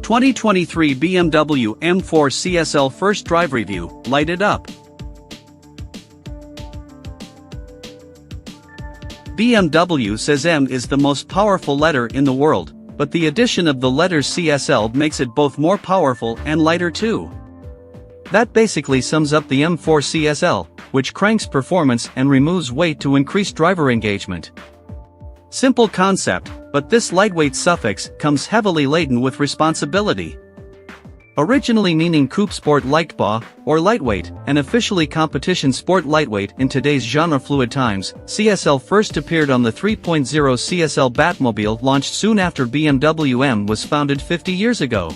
2023 BMW M4 CSL First Drive Review, light it up. BMW says M is the most powerful letter in the world, but the addition of the letter CSL makes it both more powerful and lighter too. That basically sums up the M4 CSL, which cranks performance and removes weight to increase driver engagement. Simple concept, but this lightweight suffix comes heavily laden with responsibility. Originally meaning coupe sport leichtbau, or lightweight, and officially competition sport lightweight in today's genre-fluid times, CSL first appeared on the 3.0 CSL Batmobile launched soon after BMW M was founded 50 years ago.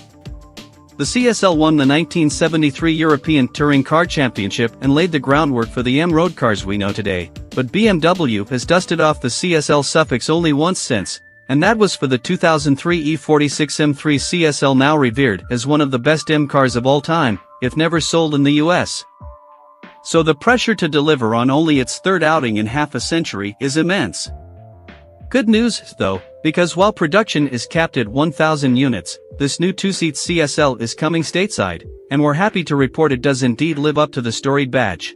The CSL won the 1973 European Touring Car Championship and laid the groundwork for the M road cars we know today, but BMW has dusted off the CSL suffix only once since, and that was for the 2003 E46 M3 CSL, now revered as one of the best M cars of all time, if never sold in the US. So the pressure to deliver on only its third outing in half a century is immense. Good news, though, because while production is capped at 1,000 units, this new two-seat CSL is coming stateside, and we're happy to report it does indeed live up to the storied badge.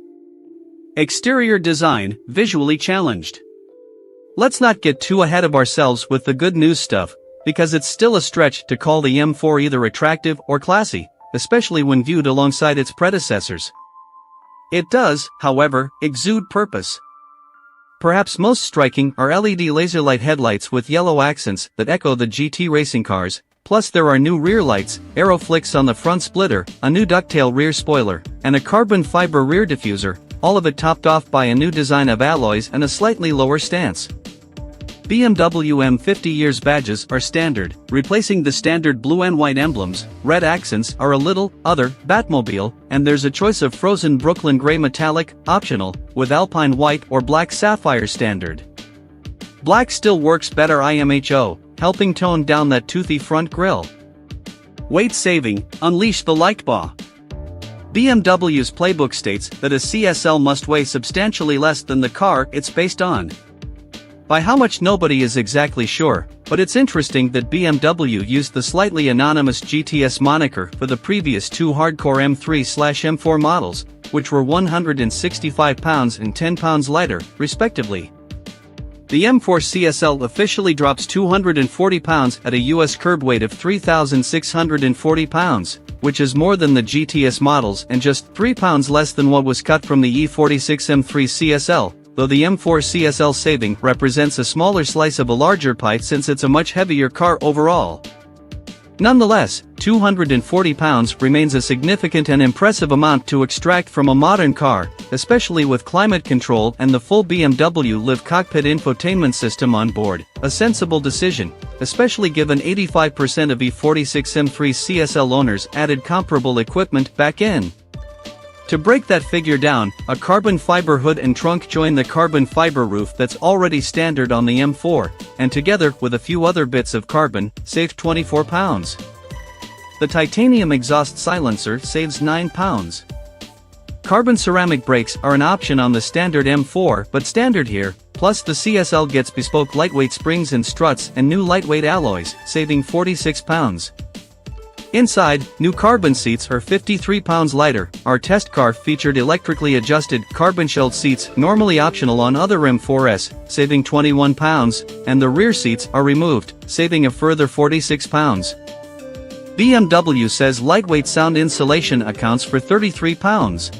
Exterior design, visually challenged. Let's not get too ahead of ourselves with the good news stuff, because it's still a stretch to call the M4 either attractive or classy, especially when viewed alongside its predecessors. It does, however, exude purpose. Perhaps most striking are LED laserlight headlights with yellow accents that echo the GT racing cars, plus there are new rear lights, aero flicks on the front splitter, a new ducktail rear spoiler, and a carbon fiber rear diffuser, all of it topped off by a new design of alloys and a slightly lower stance. BMW M 50 years badges are standard, replacing the standard blue and white emblems. Red accents are a little other Batmobile, and there's a choice of frozen Brooklyn gray metallic, optional, with alpine white or black sapphire standard. Black still works better IMHO, helping tone down that toothy front grille. Weight saving, unleash the leichtbau. BMW's playbook states that a CSL must weigh substantially less than the car it's based on. By how much nobody is exactly sure, but it's interesting that BMW used the slightly anonymous GTS moniker for the previous two hardcore M3/M4 models, which were 165 pounds and 10 pounds lighter, respectively. The M4 CSL officially drops 240 pounds at a US curb weight of 3,640 pounds, which is more than the GTS models and just 3 pounds less than what was cut from the E46 M3 CSL. Though the M4 CSL saving represents a smaller slice of a larger pie since it's a much heavier car overall. Nonetheless, 240 pounds remains a significant and impressive amount to extract from a modern car, especially with climate control and the full BMW Live cockpit infotainment system on board, a sensible decision, especially given 85% of E46 M3 CSL owners added comparable equipment back in. To break that figure down, a carbon fiber hood and trunk join the carbon fiber roof that's already standard on the M4, and together with a few other bits of carbon, saved 24 pounds. The titanium exhaust silencer saves 9 pounds. Carbon ceramic brakes are an option on the standard M4, but standard here, plus the CSL gets bespoke lightweight springs and struts and new lightweight alloys, saving 46 pounds. Inside, new carbon seats are 53 pounds lighter. Our test car featured electrically adjusted carbon-shelled seats, normally optional on other M4s, saving 21 pounds, and the rear seats are removed, saving a further 46 pounds. BMW says lightweight sound insulation accounts for 33 pounds.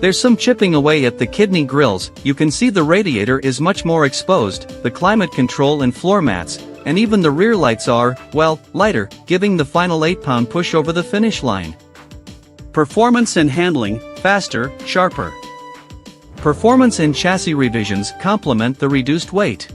There's some chipping away at the kidney grills, you can see the radiator is much more exposed, the climate control and floor mats, and even the rear lights are, well, lighter, giving the final 8-pound push over the finish line. Performance and handling, faster, sharper. Performance and chassis revisions complement the reduced weight.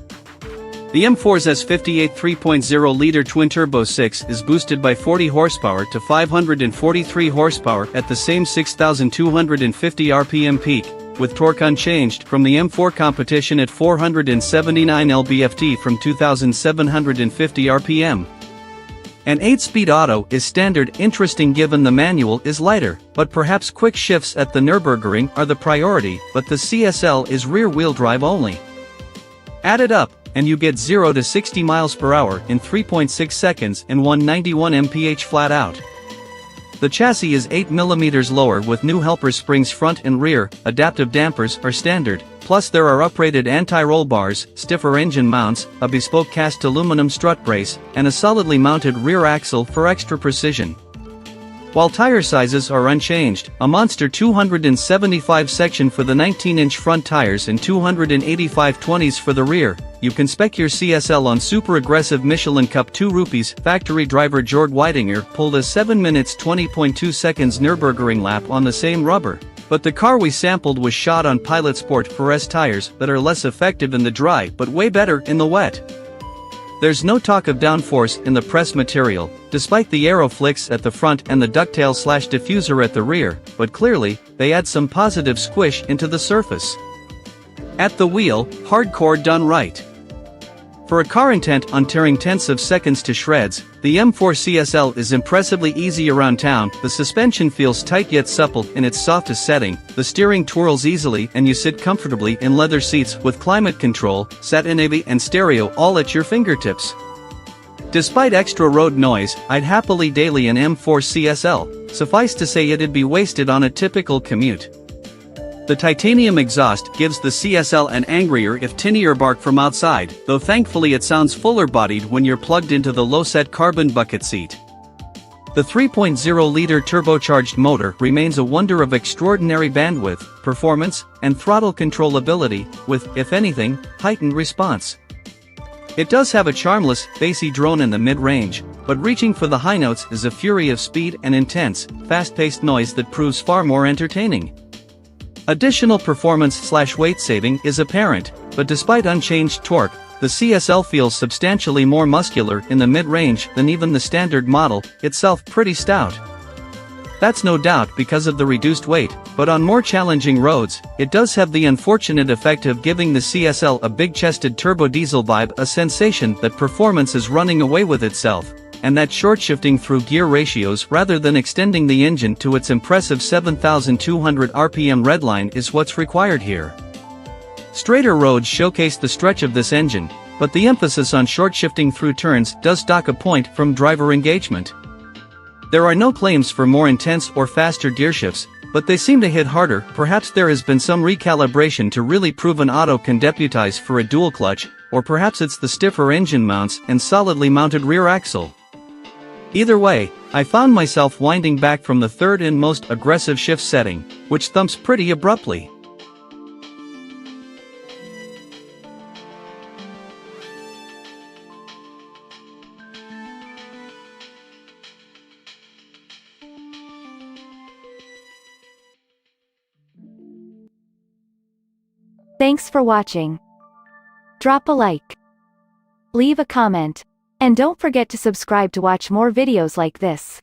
The M4's S58 3.0-liter twin-turbo 6 is boosted by 40 horsepower to 543 horsepower at the same 6,250 RPM peak, with torque unchanged from the M4 competition at 479 lb-ft from 2,750 RPM. An 8-speed auto is standard, interesting given the manual is lighter, but perhaps quick shifts at the Nürburgring are the priority, but the CSL is rear-wheel drive only. Added up, and you get 0 to 60 miles per hour in 3.6 seconds and 191 mph flat out. The chassis is 8 mm lower with new helper springs front and rear, adaptive dampers are standard, plus there are uprated anti-roll bars, stiffer engine mounts, a bespoke cast aluminum strut brace, and a solidly mounted rear axle for extra precision. While tire sizes are unchanged, a monster 275 section for the 19-inch front tires and 285 20s for the rear, you can spec your CSL on super aggressive Michelin Cup 2 rupees. Factory driver Jörg Weidinger pulled a 7 minutes 20.2 seconds Nürburgring lap on the same rubber, but the car we sampled was shot on Pilot Sport 4S tires that are less effective in the dry but way better in the wet. There's no talk of downforce in the press material, despite the aero flicks at the front and the ducktail/diffuser at the rear, but clearly, they add some positive squish into the surface. At the wheel, hardcore done right. For a car intent on tearing tenths of seconds to shreds, the M4 CSL is impressively easy around town. The suspension feels tight yet supple in its softest setting, the steering twirls easily and you sit comfortably in leather seats with climate control, sat-nav and stereo all at your fingertips. Despite extra road noise, I'd happily daily an M4 CSL, suffice to say it'd be wasted on a typical commute. The titanium exhaust gives the CSL an angrier if tinnier bark from outside, though thankfully it sounds fuller-bodied when you're plugged into the low-set carbon bucket seat. The 3.0-liter turbocharged motor remains a wonder of extraordinary bandwidth, performance, and throttle controllability, with, if anything, heightened response. It does have a charmless, bassy drone in the mid-range, but reaching for the high notes is a fury of speed and intense, fast-paced noise that proves far more entertaining. Additional performance/weight saving is apparent, but despite unchanged torque, the CSL feels substantially more muscular in the mid-range than even the standard model, itself pretty stout. That's no doubt because of the reduced weight, but on more challenging roads, it does have the unfortunate effect of giving the CSL a big-chested turbo diesel vibe, a sensation that performance is running away with itself, and that short-shifting through gear ratios rather than extending the engine to its impressive 7,200 RPM redline is what's required here. Straighter roads showcase the stretch of this engine, but the emphasis on short-shifting through turns does dock a point from driver engagement. There are no claims for more intense or faster gearshifts, but they seem to hit harder. Perhaps there has been some recalibration to really prove an auto can deputize for a dual clutch, or perhaps it's the stiffer engine mounts and solidly mounted rear axle. Either way, I found myself winding back from the third and most aggressive shift setting, which thumps pretty abruptly. Thanks for watching. Drop a like, leave a comment, and don't forget to subscribe to watch more videos like this.